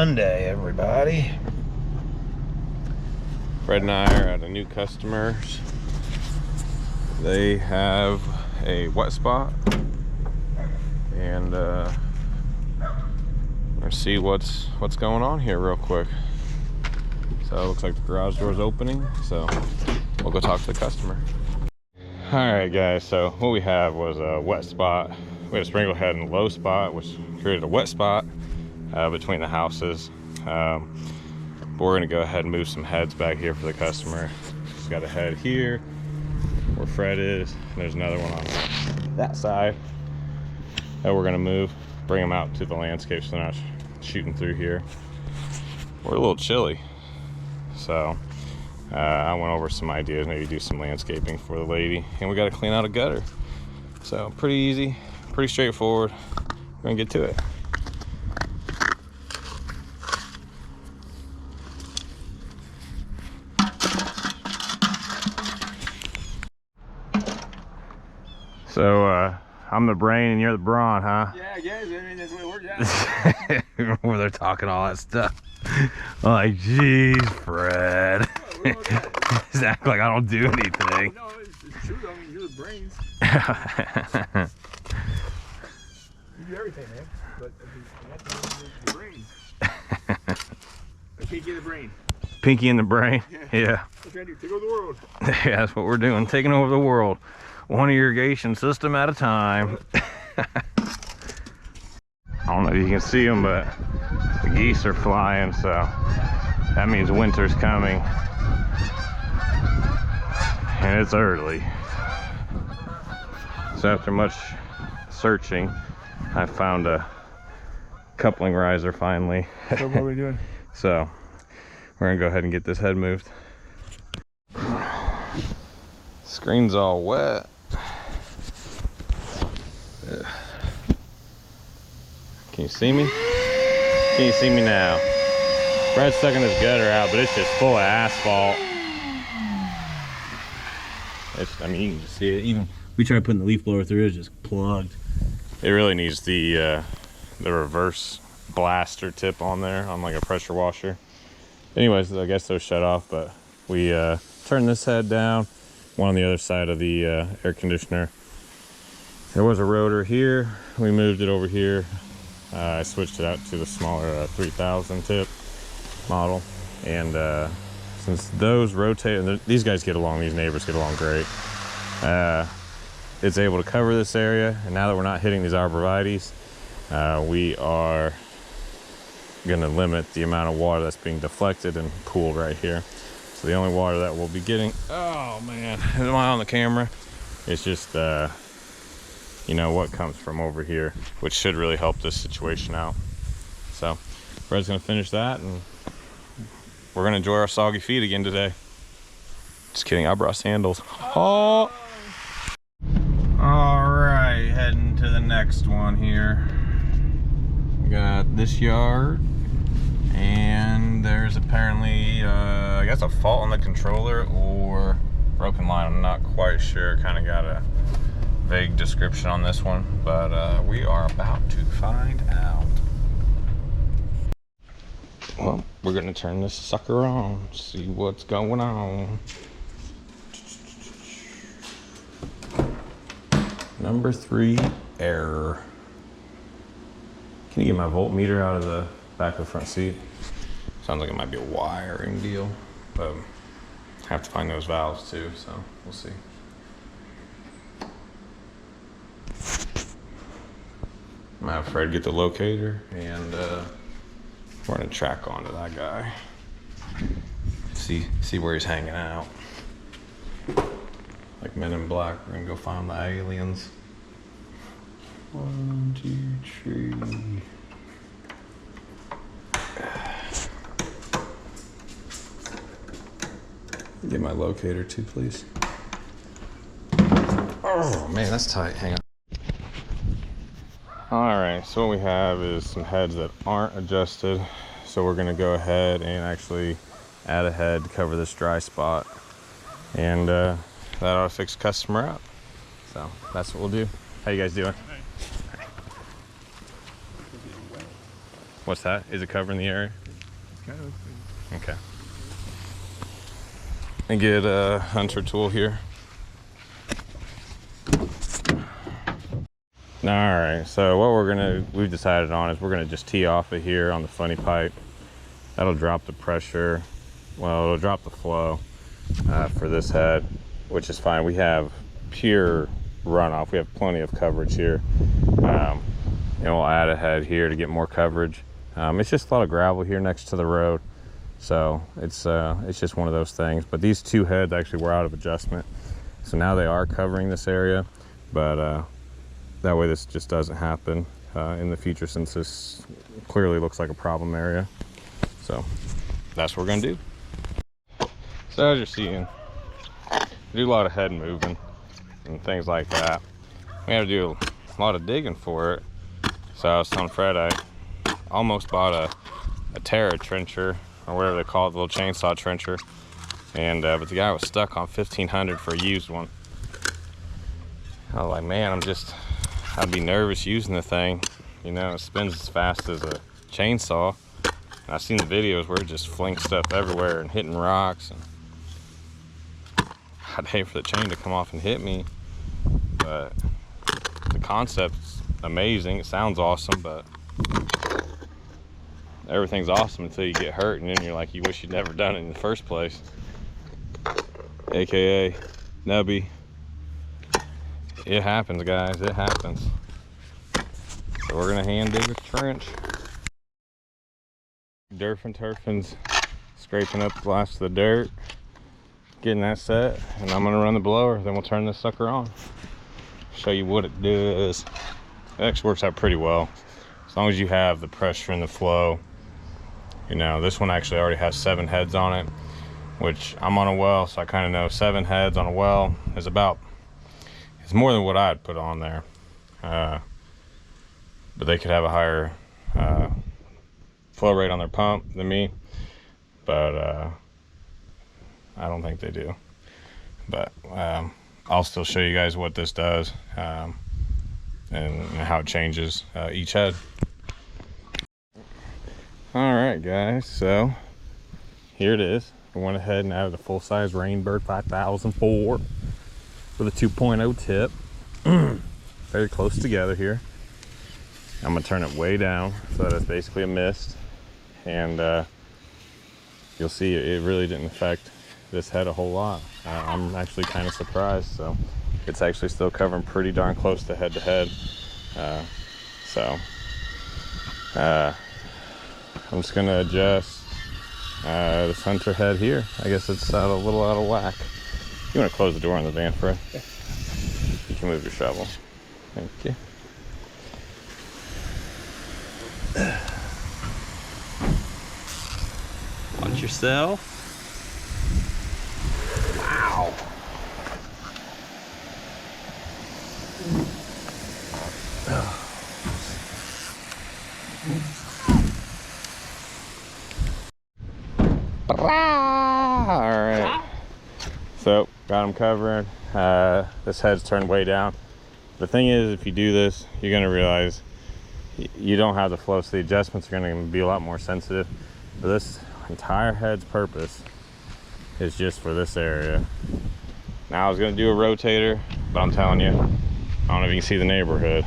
Monday, everybody. Fred and I are at a new customer's. They have a wet spot, and let's see what's going on here real quick. So it looks like the garage door is opening, so we'll go talk to the customer. All right, guys, so what we have was a wet spot. We had a sprinkler head and a low spot, which created a wet spot between the houses. But we're gonna go ahead and move some heads back here for the customer. She's got a head here where Fred is, and there's another one on that side that we're gonna move, bring them out to the landscape so they're not shooting through here. We're a little chilly, so I went over some ideas, maybe do some landscaping for the lady, and we got to clean out a gutter. So pretty easy, pretty straightforward. We're gonna get to it. So I'm the brain and you're the brawn, huh? Yeah, I guess. I mean, that's the way it works out. Where they're talking all that stuff. I'm like, geez, Fred. Just act like I don't do anything. No, it's true. I mean, you're the brains. You do everything, man. But that's the brains. The pinky in the brain. Pinky in the brain? Yeah. What trying to do? Take over the world. Yeah, that's what we're doing. Taking over the world. One irrigation system at a time. I don't know if you can see them, but the geese are flying, so that means winter's coming. And it's early. So after much searching, I found a coupling riser finally. So what are we doing? So we're gonna go ahead and get this head moved. Screen's all wet. Ugh. Can you see me? Can you see me now? Brad's sucking this gutter out, but it's just full of asphalt. I mean, you can just see it. Even we tried putting the leaf blower through, it's just plugged. It really needs the reverse blaster tip on there, on like a pressure washer. Anyways, I guess those shut off, but we turned this head down, one on the other side of the air conditioner. There was a rotor here. We moved it over here. I switched it out to the smaller 3000 tip model, and since those rotate, and these guys get along, these neighbors get along great, it's able to cover this area. And now that we're not hitting these arborvitaes, we are going to limit the amount of water that's being deflected and pooled right here. So the only water that we'll be getting, oh man, am I on the camera? It's just you know, what comes from over here, which should really help this situation out. So Fred's gonna finish that, and we're gonna enjoy our soggy feet again today. Just kidding, I brought sandals. Oh! All right, heading to the next one here. We got this yard, and there's apparently, I guess a fault on the controller or broken line. I'm not quite sure, kind of got a vague description on this one, but we are about to find out. Well, we're gonna turn this sucker on, see what's going on. Number 3, error. Can you get my voltmeter out of the back of the front seat? Sounds like it might be a wiring deal, but I have to find those valves too, so we'll see. I'm gonna have Fred get the locator, and we're gonna track onto that guy. See where he's hanging out. Like Men in Black, we're gonna go find the aliens. 1, 2, 3. Get my locator too, please. Oh man, that's tight. Hang on. All right, so what we have is some heads that aren't adjusted. So we're gonna go ahead and actually add a head to cover this dry spot. And that ought to fix the customer up. So that's what we'll do. How you guys doing? What's that? Is it covering the area? Kind of. Okay. And get a hunter tool here. All right, so what we've decided on is we're gonna just tee off of here on the funny pipe. That'll drop the pressure. Well, it'll drop the flow for this head, which is fine. We have pure runoff. We have plenty of coverage here. And we'll add a head here to get more coverage. It's just a lot of gravel here next to the road. So it's just one of those things. But these two heads actually were out of adjustment. So now they are covering this area, but that way this just doesn't happen in the future, since this clearly looks like a problem area. So that's what we're gonna do. So as you're seeing, we do a lot of head moving and things like that. We have to do a lot of digging for it. So I was telling Fred I almost bought a Terra trencher, or whatever they call it, the little chainsaw trencher. And but the guy was stuck on $1,500 for a used one. I was like, man, I'd be nervous using the thing. You know, it spins as fast as a chainsaw. And I've seen the videos where it just flings stuff everywhere and hitting rocks. And I'd hate for the chain to come off and hit me. But the concept's amazing. It sounds awesome, but everything's awesome until you get hurt, and then you're like, you wish you'd never done it in the first place. AKA Nubby. It happens, guys, it happens. So we're gonna hand dig a trench. Turfin's scraping up the last of the dirt, getting that set, and I'm gonna run the blower, then we'll turn this sucker on. Show you what it does. It actually works out pretty well. As long as you have the pressure and the flow. You know, this one actually already has 7 heads on it, which I'm on a well, so I kind of know 7 heads on a well is it's more than what I'd put on there. But they could have a higher flow rate on their pump than me, but I don't think they do. But I'll still show you guys what this does and how it changes each head. All right, guys, so here it is. I went ahead and added a full-size Rainbird 5004 with a 2.0 tip. Very close together here. I'm gonna turn it way down so that it's basically a mist, and you'll see it really didn't affect this head a whole lot. I'm actually kind of surprised. So it's actually still covering pretty darn close to head. I'm just gonna adjust this hunter head here. I guess it's a little out of whack. You want to close the door on the van, Fred? Yeah. You can move your shovel. Thank you. Watch yourself. Wow. All right. So got them covered. This head's turned way down. The thing is, if you do this, you're gonna realize you don't have the flow, so the adjustments are gonna be a lot more sensitive. But this entire head's purpose is just for this area. Now I was gonna do a rotator, but I'm telling you, I don't know if you can see the neighborhood.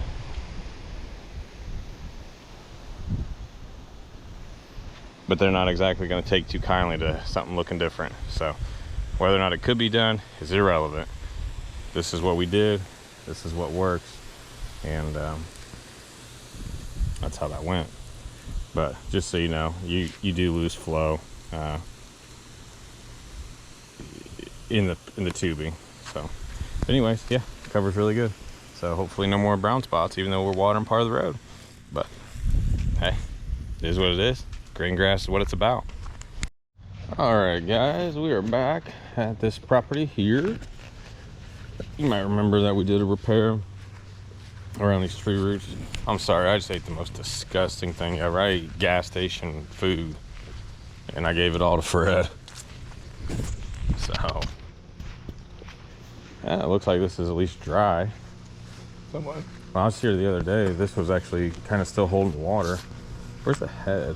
But they're not exactly gonna take too kindly to something looking different. So whether or not it could be done is irrelevant. This is what we did. This is what works. And that's how that went. But just so you know, you do lose flow in the tubing. So anyways, yeah, the cover's really good. So hopefully no more brown spots, even though we're watering part of the road. But hey, it is what it is. Green grass is what it's about. All right, guys, we are back at this property here. You might remember that we did a repair around these tree roots. I'm sorry, I just ate the most disgusting thing ever. I ate gas station food, and I gave it all to Fred. So yeah, it looks like this is at least dry. Somewhat. When I was here the other day, this was actually kind of still holding water. Where's the head?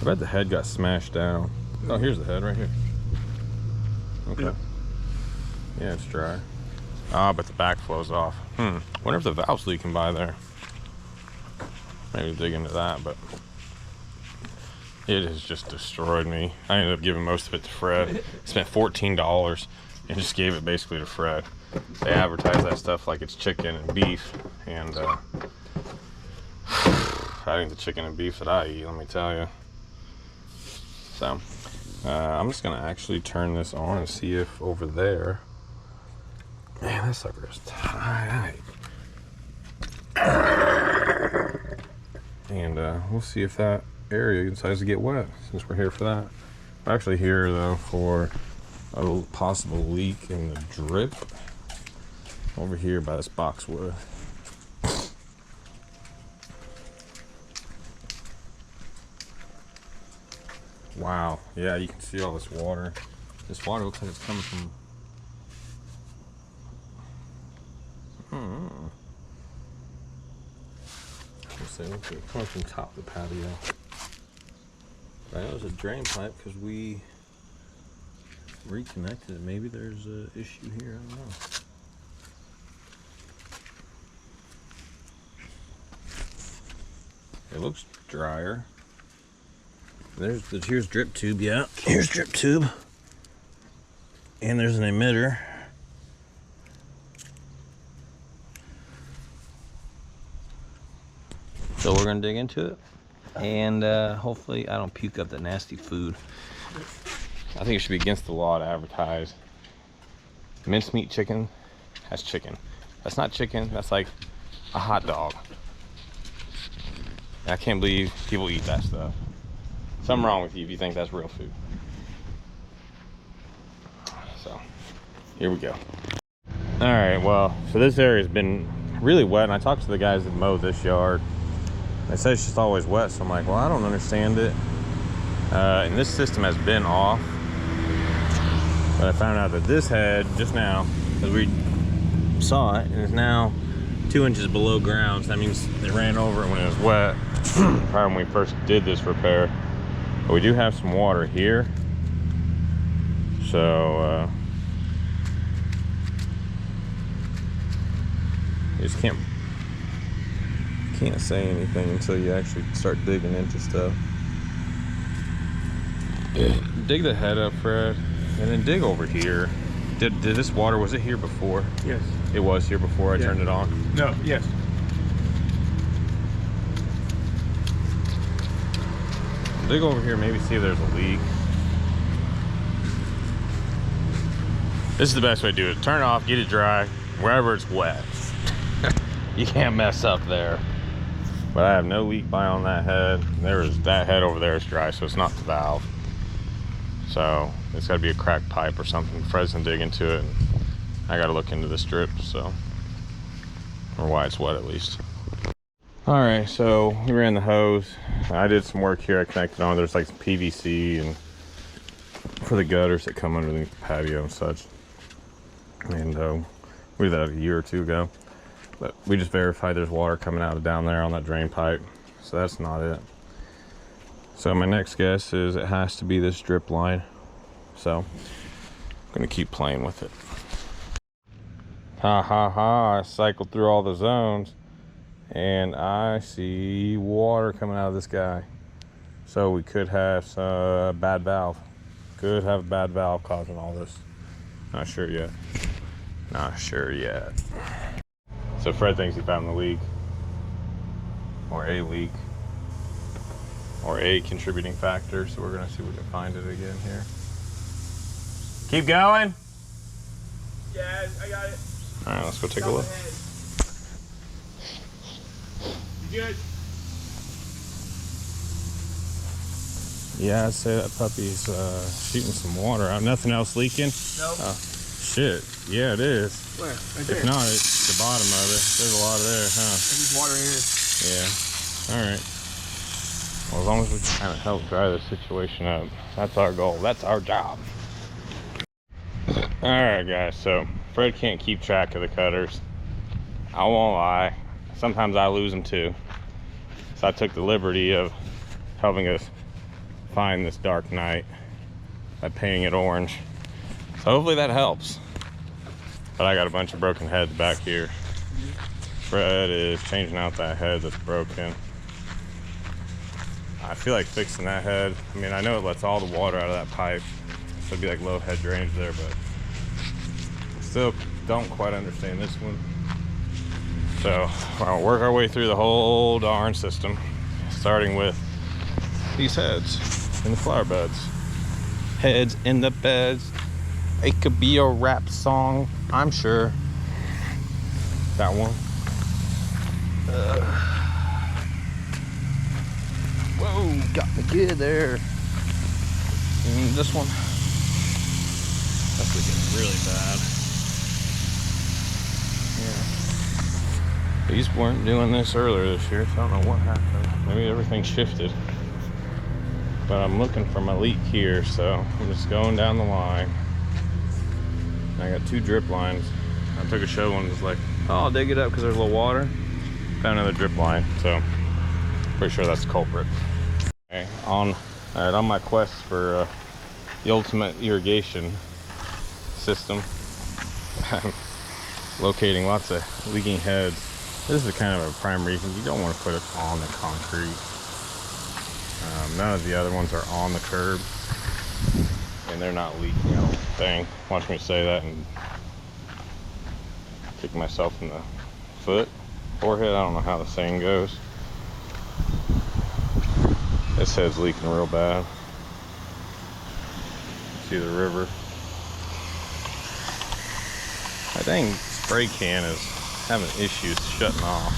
I bet the head got smashed down. Oh, here's the head right here. Okay. Yeah, it's dry. Ah, but the back flows off. Wonder if the valve's leaking by there. Maybe dig into that, but it has just destroyed me. I ended up giving most of it to Fred. Spent $14 and just gave it basically to Fred. They advertise that stuff like it's chicken and beef, and I think the chicken and beef that I eat, let me tell you. So I'm just gonna actually turn this on and see if over there, man, that sucker is tight. And we'll see if that area decides to get wet since we're here for that. We're actually here though for a possible leak in the drip over here by this boxwood. Wow, yeah, you can see all this water. This water looks like it's coming from let's see, looks like it's coming from top of the patio. That was a drain pipe because we reconnected it. Maybe there's an issue here, I don't know. It looks drier. Here's drip tube, yeah. Here's drip tube. And there's an emitter. So we're gonna dig into it, and hopefully I don't puke up that nasty food. I think it should be against the law to advertise mincemeat chicken as chicken. That's not chicken, that's like a hot dog. I can't believe people eat that stuff. Something wrong with you if you think that's real food. So, here we go. All right, well, so this area has been really wet, and I talked to the guys that mow this yard. They say it's just always wet, so I'm like, well, I don't understand it. And this system has been off. But I found out that this head, just now, because we saw it, and is now 2 inches below ground. So that means they ran over it when it was wet, probably when we first did this repair. But we do have some water here. So, you just can't say anything until you actually start digging into stuff. Dig the head up, Fred, and then dig over here. Did this water, was it here before? Yes. It was here before I turned it on? No, yes. Dig over here, maybe see if there's a leak. This is the best way to do it. Turn it off, get it dry, wherever it's wet. You can't mess up there. But I have no leak by on that head. That head over there is dry, so it's not the valve. So it's gotta be a cracked pipe or something. Fred's gonna dig into it. And I gotta look into this drip, so, or why it's wet at least. All right, so we ran the hose. I did some work here. I connected on. There's like some PVC and for the gutters that come underneath the patio and such. And we did that a year or two ago. But we just verified there's water coming out of down there on that drain pipe. So that's not it. So my next guess is it has to be this drip line. So I'm gonna keep playing with it. Ha ha ha, I cycled through all the zones and I see water coming out of this guy. So we could have some bad valve. Could have a bad valve causing all this. Not sure yet. Not sure yet. So Fred thinks he found the leak. Or a leak. Or a contributing factor. So we're gonna see if we can find it again here. Keep going. Yeah, I got it. All right, let's go take a look. You good? Yeah, I'd say that puppy's shooting some water out. Nothing else leaking? Nope. Shit. Yeah, it is. Where? Right there. If not, it's the bottom of it. There's a lot of there, huh? There's water here. Yeah. All right. Well, as long as we can kind of help dry the situation up, that's our goal. That's our job. All right, guys. So Fred can't keep track of the cutters. I won't lie. Sometimes I lose them too. So I took the liberty of helping us find this dark night by painting it orange. So hopefully that helps. But I got a bunch of broken heads back here. Fred is changing out that head that's broken. I feel like fixing that head. I mean, I know it lets all the water out of that pipe. So it'd be like low head drainage there, but still don't quite understand this one. So I'll work our way through the whole darn system, starting with these heads in the flower beds. Heads in the beds. It could be a rap song, I'm sure. That one. Whoa, got me good there. And this one. That's looking really bad. Yeah. These weren't doing this earlier this year, so I don't know what happened. Maybe everything shifted. But I'm looking for my leak here, so I'm just going down the line. I got 2 drip lines. I took a shovel and was like, oh, I'll dig it up because there's a little water. Found another drip line, so pretty sure that's the culprit. Okay, all right, on my quest for the ultimate irrigation system, I'm locating lots of leaking heads. This is kind of a prime reason you don't want to put it on the concrete. None of the other ones are on the curb, and they're not leaking, I don't think. Watch me say that and kick myself in the forehead. I don't know how the saying goes. This head's leaking real bad. See the river. That dang spray can is having issues shutting off.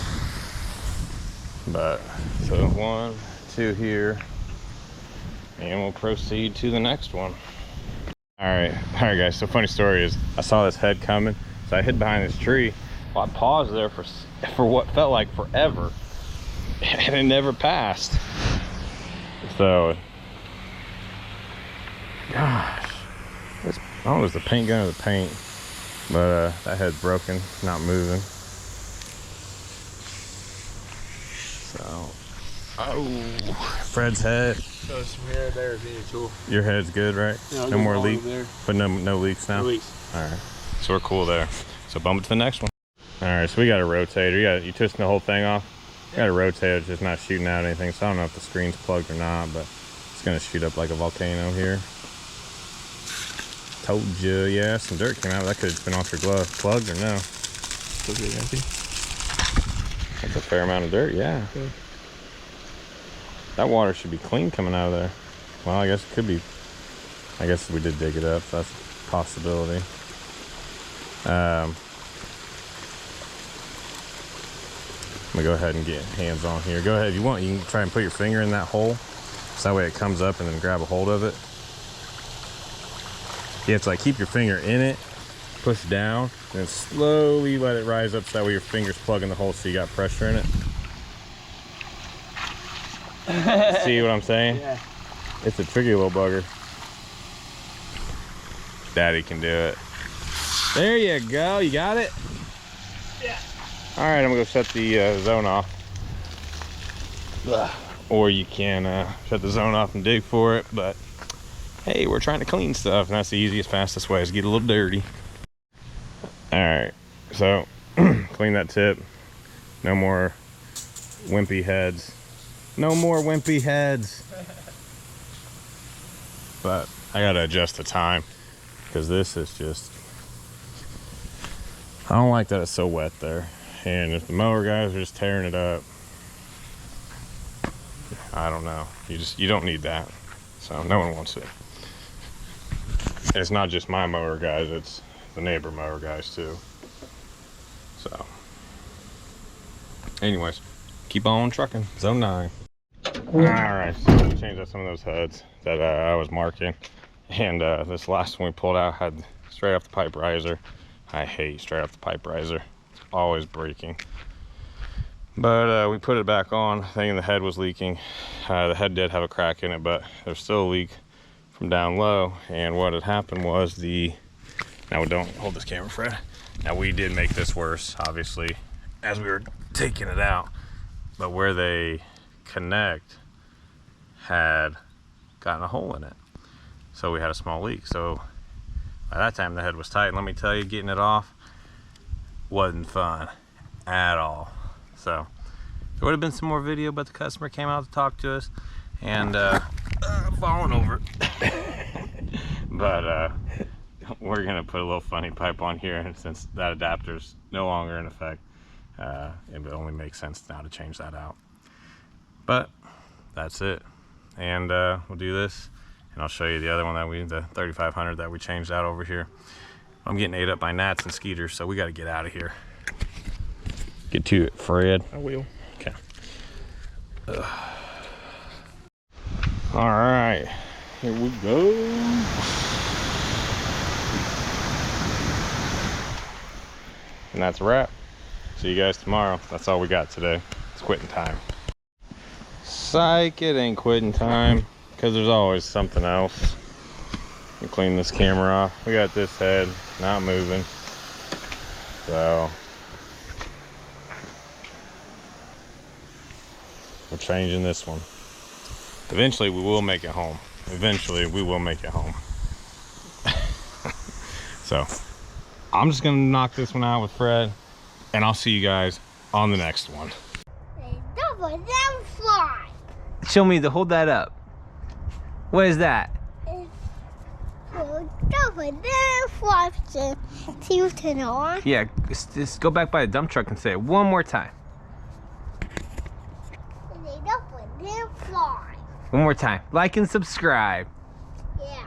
But so 1, 2 here, and we'll proceed to the next one. All right guys, so funny story is I saw this head coming, so I hid behind this tree. Well, I paused there for what felt like forever, and it never passed. So gosh, I don't know if it was the paint gun or the paint, but that head's broken, not moving. So Fred's head. So some hair there is really cool. Your head's good, right? Yeah, no more leaks, but no leaks now. No leaks. All right, so we're cool there. So bump it to the next one. All right, so we got a rotator. You twisting the whole thing off. Got a rotator, it's just not shooting out anything. So I don't know if the screen's plugged or not, but it's gonna shoot up like a volcano here. Told you, yeah. Some dirt came out. That could have been off your glove. Plugged or no? Still good, empty. That's a fair amount of dirt, yeah. Okay. That water should be clean coming out of there. Well, I guess it could be. I guess we did dig it up, so that's a possibility. I'm gonna go ahead and get hands on here. Go ahead, if you want, you can try and put your finger in that hole, so that way it comes up and then grab a hold of it. You have to like keep your finger in it, push down, and then slowly let it rise up so that way your finger's plugging the hole so you got pressure in it. See what I'm saying? Yeah. It's a tricky little bugger. Daddy can do it. There you go, you got it? Yeah. All right, I'm gonna go shut the zone off. Ugh. Or you can shut the zone off and dig for it, but hey, we're trying to clean stuff, and that's the easiest, fastest way is get a little dirty. All right, so clean that tip. No more wimpy heads. No more wimpy heads. But I gotta adjust the time because this is just, I don't like that it's so wet there. And if the mower guys are just tearing it up, I don't know. You don't need that. So no one wants it. And it's not just my mower guys, it's the neighbor mower guys too. So anyways, keep on trucking. Zone 9. All right, so we changed out some of those heads that I was marking, and this last one we pulled out had straight off the pipe riser. I hate straight off the pipe riser. It's always breaking. But we put it back on, thinking the head was leaking. The head did have a crack in it, but there's still a leak from down low. And what had happened was now don't hold this camera, Fred. Now we did make this worse, obviously, as we were taking it out. But where they connect had gotten a hole in it. So we had a small leak. So by that time the head was tight. And let me tell you, getting it off wasn't fun at all. So there would have been some more video, but the customer came out to talk to us, and falling over. But we're gonna put a little funny pipe on here, and since that adapter's no longer in effect, it would only make sense now to change that out. But that's it, and we'll do this, and I'll show you the other one that the 3500 that we changed out over here. I'm getting ate up by gnats and skeeters, so we got to get out of here. Get to it, Fred. I will. Okay. All right, here we go. And that's a wrap. See you guys tomorrow. That's all we got today. It's quitting time. Psych, it ain't quitting time, because there's always something else. We clean this camera off. We got this head not moving. So we're changing this one. Eventually we will make it home. Eventually we will make it home. So I'm just gonna knock this one out with Fred, and I'll see you guys on the next one. Show me the, hold that up. What is that? Yeah, just go back by the dump truck and say it one more time. One more time. Like and subscribe. Yeah.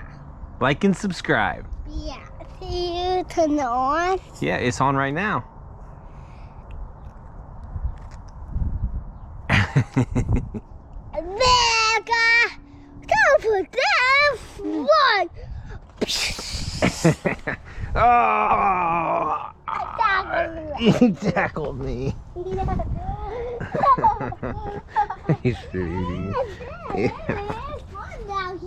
Like and subscribe. Yeah. See you turn it on. Yeah, it's on right now. Mega! Don't put that one! Oh! He tackled me. He's 3D. It's fun now.